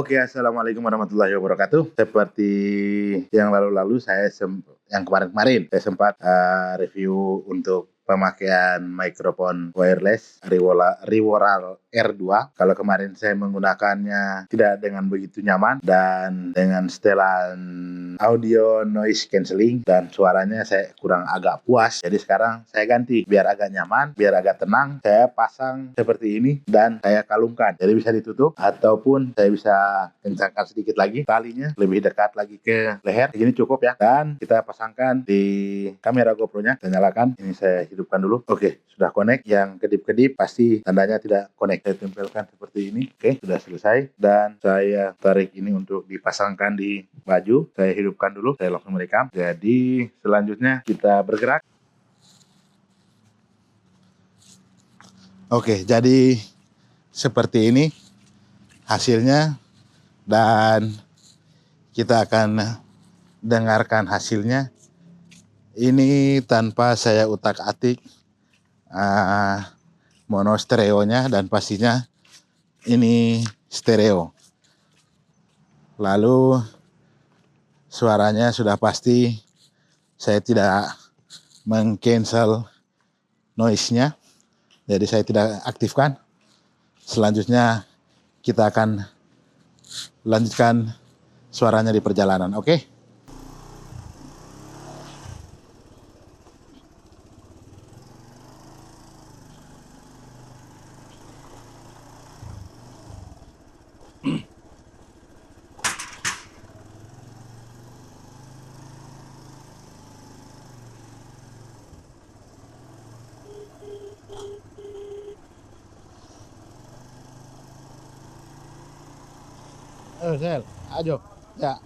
Oke, assalamualaikum warahmatullahi wabarakatuh. Seperti yang lalu-lalu yang kemarin-kemarin saya sempat review untuk pemakaian mikrofon wireless Rivoral R2. Kalau kemarin saya menggunakannya tidak dengan begitu nyaman dan dengan setelan audio noise cancelling dan suaranya saya kurang agak puas. Jadi sekarang saya ganti biar agak nyaman, biar agak tenang. Saya pasang seperti ini dan saya kalungkan. Jadi bisa ditutup ataupun saya bisa kencangkan sedikit lagi talinya, lebih dekat lagi ke leher. Segini cukup ya. Dan kita pasangkan di kamera GoPro-nya. Saya nyalakan. Ini saya hidupkan dulu. Oke, sudah connect. Yang kedip-kedip pasti tandanya tidak connect. Saya tempelkan seperti ini. Oke, sudah selesai. Dan saya tarik ini untuk dipasangkan di baju. Saya hidupkan dulu. Saya langsung merekam. Jadi selanjutnya kita bergerak. Oke, jadi seperti ini hasilnya dan kita akan dengarkan hasilnya. Ini tanpa saya utak-atik mono stereonya dan pastinya ini stereo. Lalu suaranya sudah pasti saya tidak meng-cancel noise-nya. Jadi saya tidak aktifkan. Selanjutnya kita akan lanjutkan suaranya di perjalanan, oke? Sel, ayo, ya.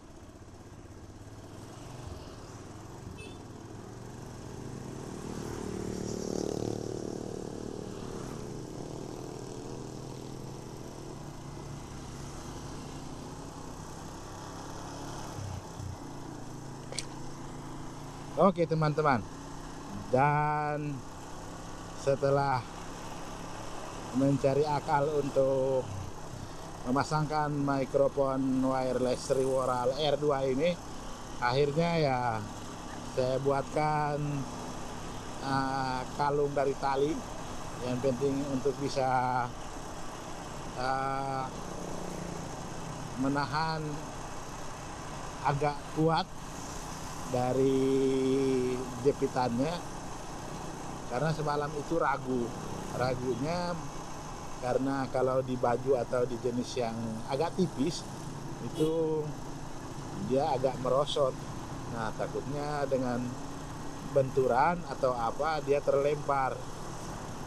Oke teman-teman, dan setelah mencari akal untuk memasangkan mikrofon wireless Rivoral R2 ini, akhirnya ya saya buatkan kalung dari tali yang penting untuk bisa menahan agak kuat dari jepitannya, karena semalam itu ragunya karena kalau di baju atau di jenis yang agak tipis itu dia agak merosot. Nah, takutnya dengan benturan atau apa dia terlempar.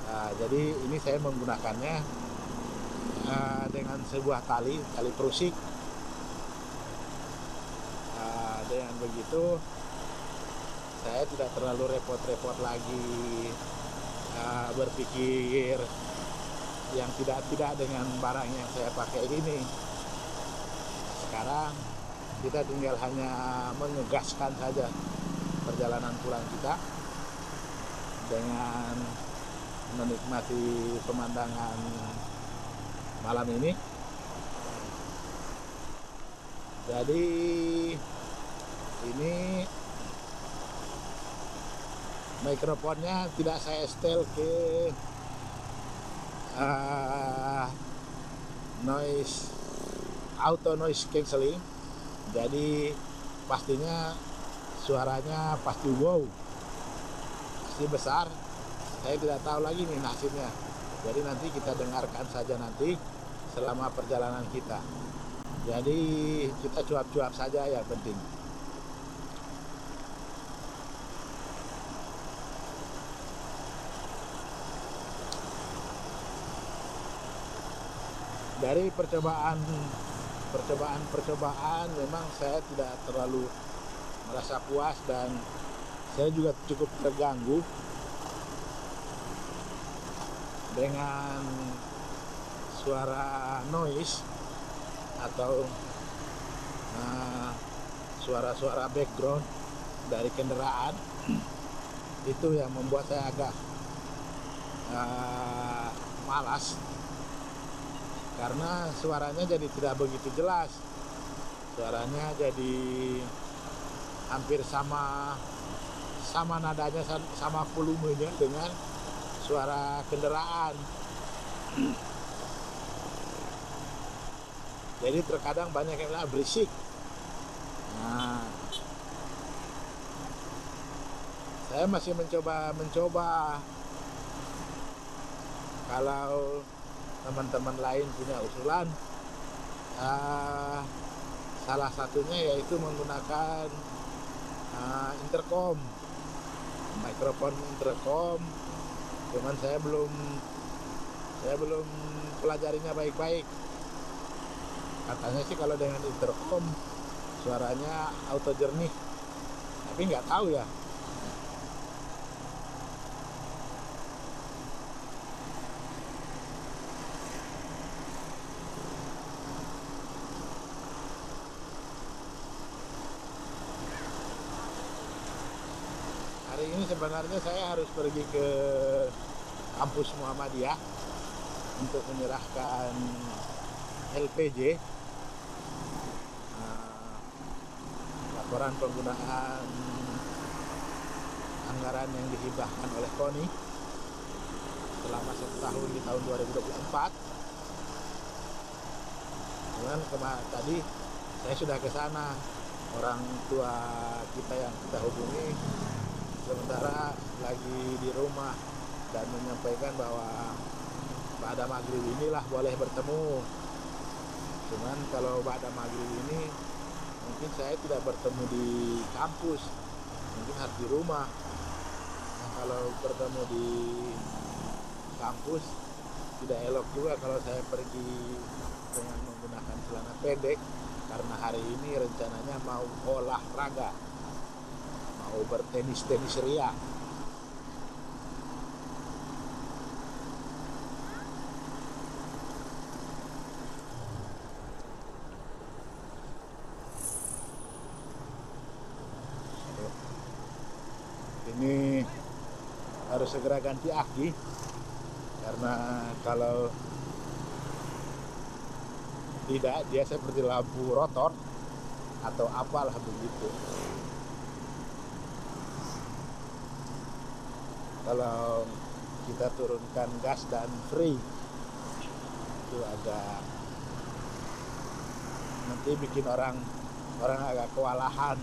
Nah, jadi ini saya menggunakannya dengan sebuah tali prusik. Dengan begitu saya tidak terlalu repot-repot lagi berpikir yang tidak dengan barang yang saya pakai ini. Sekarang kita tinggal hanya mengegaskan saja perjalanan pulang kita dengan menikmati pemandangan malam ini. Jadi ini mikrofonnya tidak saya setel ke auto noise cancelling, jadi pastinya suaranya pasti wow, pasti besar. Saya tidak tahu lagi nih nasibnya, jadi nanti kita dengarkan saja nanti selama perjalanan kita. Jadi kita cuap-cuap saja yang penting. Dari percobaan memang saya tidak terlalu merasa puas dan saya juga cukup terganggu dengan suara noise atau suara-suara background dari kendaraan. Itu yang membuat saya agak malas karena suaranya jadi tidak begitu jelas. Suaranya jadi hampir sama nadanya, sama volumenya dengan suara kendaraan. Jadi terkadang banyak yang bilang berisik. Nah, saya masih mencoba. Kalau teman-teman lain punya usulan, salah satunya yaitu menggunakan intercom, mikrofon intercom. Cuman saya belum pelajarinya baik-baik. Katanya sih kalau dengan intercom suaranya auto jernih, tapi nggak tahu ya. Hari ini sebenarnya saya harus pergi ke kampus Muhammadiyah untuk menyerahkan LPJ, laporan penggunaan anggaran yang dihibahkan oleh KONI selama 1 tahun di tahun 2024. Kemudian tadi saya sudah ke sana, orang tua kita yang kita hubungi sementara lagi di rumah dan menyampaikan bahwa pada maghrib inilah boleh bertemu. Cuman kalau pada maghrib ini mungkin saya tidak bertemu di kampus, mungkin harus di rumah. Nah, kalau bertemu di kampus tidak elok juga kalau saya pergi dengan menggunakan celana pendek, karena hari ini rencananya mau olahraga, mau bertenis ria. Ini harus segera ganti aki, karena kalau tidak dia seperti lampu rotor atau apalah begitu. Kalau kita turunkan gas dan free itu agak nanti bikin orang agak kewalahan.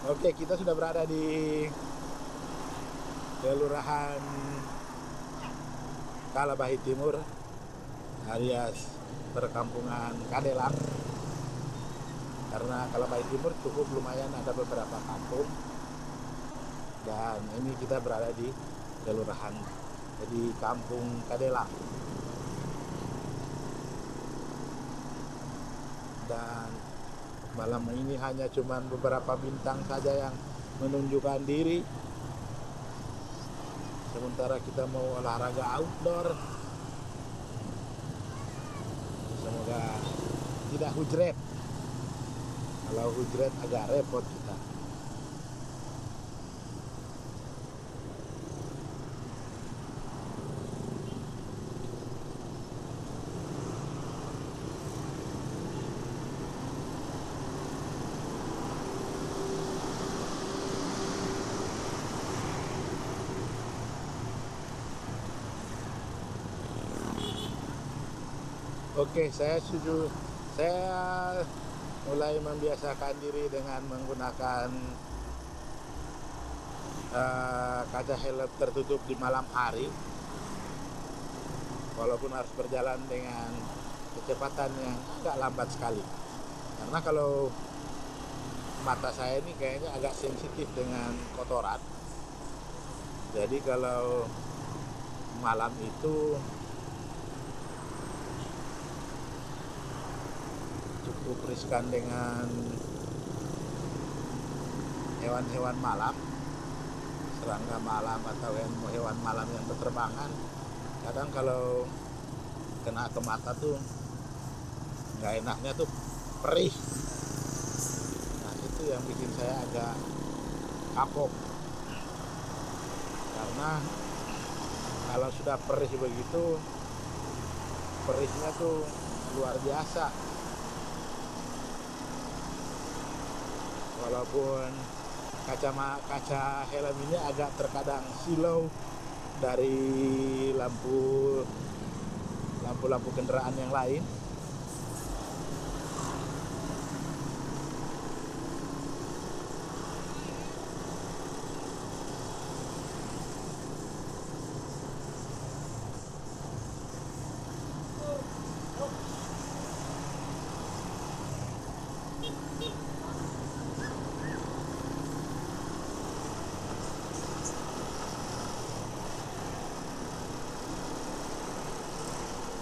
Oke, kita sudah berada di Kelurahan Kalabahi Timur alias perkampungan Kadelang. Karena Kalabahi Timur cukup lumayan ada beberapa kampung, dan ini kita berada di kelurahan, jadi kampung Kadelang. Dan malam ini hanya cuman beberapa bintang saja yang menunjukkan diri, sementara kita mau olahraga outdoor. Semoga tidak hujret. Kalau hujret agak repot kita. Oke, saya mulai membiasakan diri dengan menggunakan kaca helm tertutup di malam hari, walaupun harus berjalan dengan kecepatan yang agak lambat sekali. Karena kalau mata saya ini kayaknya agak sensitif dengan kotoran, jadi kalau malam itu cukup riskan dengan hewan-hewan malam, serangga malam atau hewan malam yang berterbangan. Kadang kalau kena ke mata tuh nggak enaknya tuh perih. Nah, itu yang bikin saya agak kapok, karena kalau sudah perih begitu, perisnya tuh luar biasa. Walaupun kaca helm ini agak terkadang silau dari lampu kendaraan yang lain,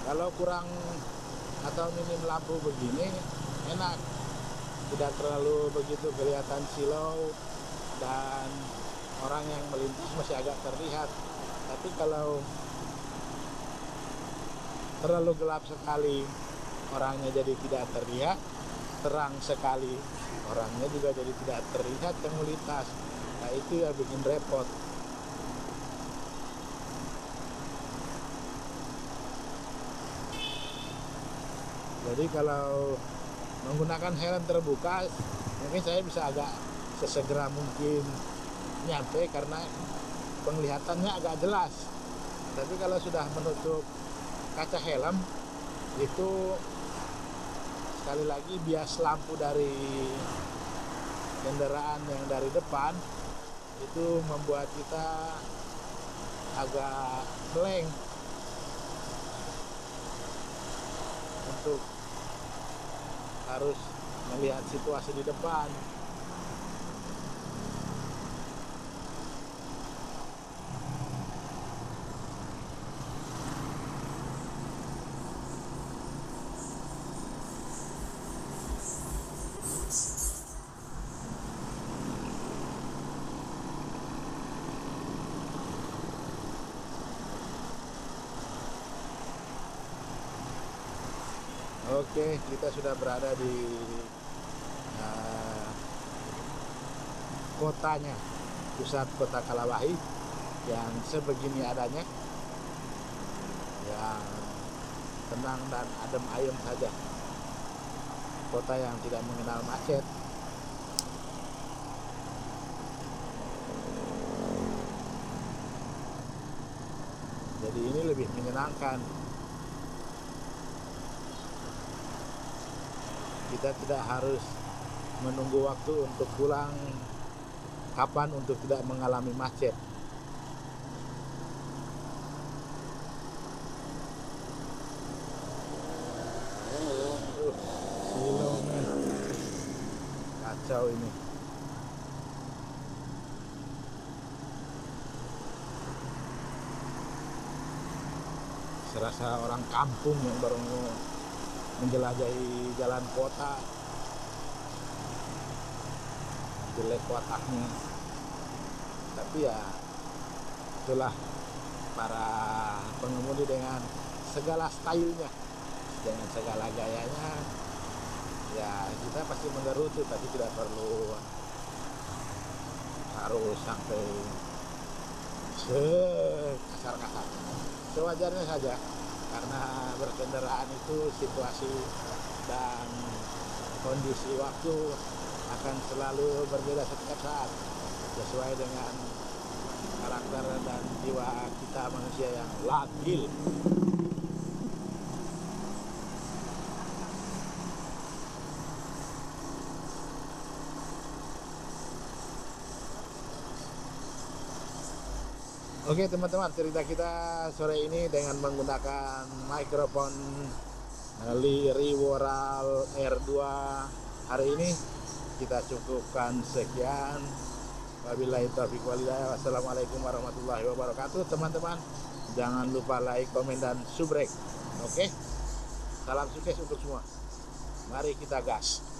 kalau kurang atau minim lampu begini enak, tidak terlalu begitu kelihatan silau dan orang yang melintas masih agak terlihat. Tapi kalau terlalu gelap sekali, orangnya jadi tidak terlihat, terang sekali, orangnya juga jadi tidak terlihat yang melintas. Nah, itu yang bikin repot. Jadi kalau menggunakan helm terbuka, mungkin saya bisa agak sesegera mungkin nyampe karena penglihatannya agak jelas. Tapi kalau sudah menutup kaca helm, itu sekali lagi bias lampu dari kendaraan yang dari depan itu membuat kita agak blank untuk harus melihat situasi di depan. Oke, kita sudah berada di kotanya, pusat kota Kalabahit yang sebegini adanya, yang tenang dan adem ayem saja, kota yang tidak mengenal macet. Jadi ini lebih menyenangkan. Kita tidak harus menunggu waktu untuk pulang kapan untuk tidak mengalami macet. Silau men, kacau ini. Serasa orang kampung yang baru menjelajahi jalan kota. Jelek kotaknya, tapi ya itulah para pengemudi dengan segala stylenya, dengan segala gayanya. Ya kita pasti menggerutu, tapi tidak perlu harus sampai kasar-kasar. Sewajarnya saja, karena berkendaraan itu situasi dan kondisi waktu akan selalu berbeda setiap saat, sesuai dengan karakter dan jiwa kita manusia yang labil. Oke teman-teman, cerita kita sore ini dengan menggunakan mikrofon Rivoral R2 hari ini kita cukupkan sekian. Wabillahi taufiq walhidayah. Wassalamualaikum warahmatullahi wabarakatuh. Teman-teman, jangan lupa like, komen, dan subrek. Oke, salam sukses untuk semua. Mari kita gas.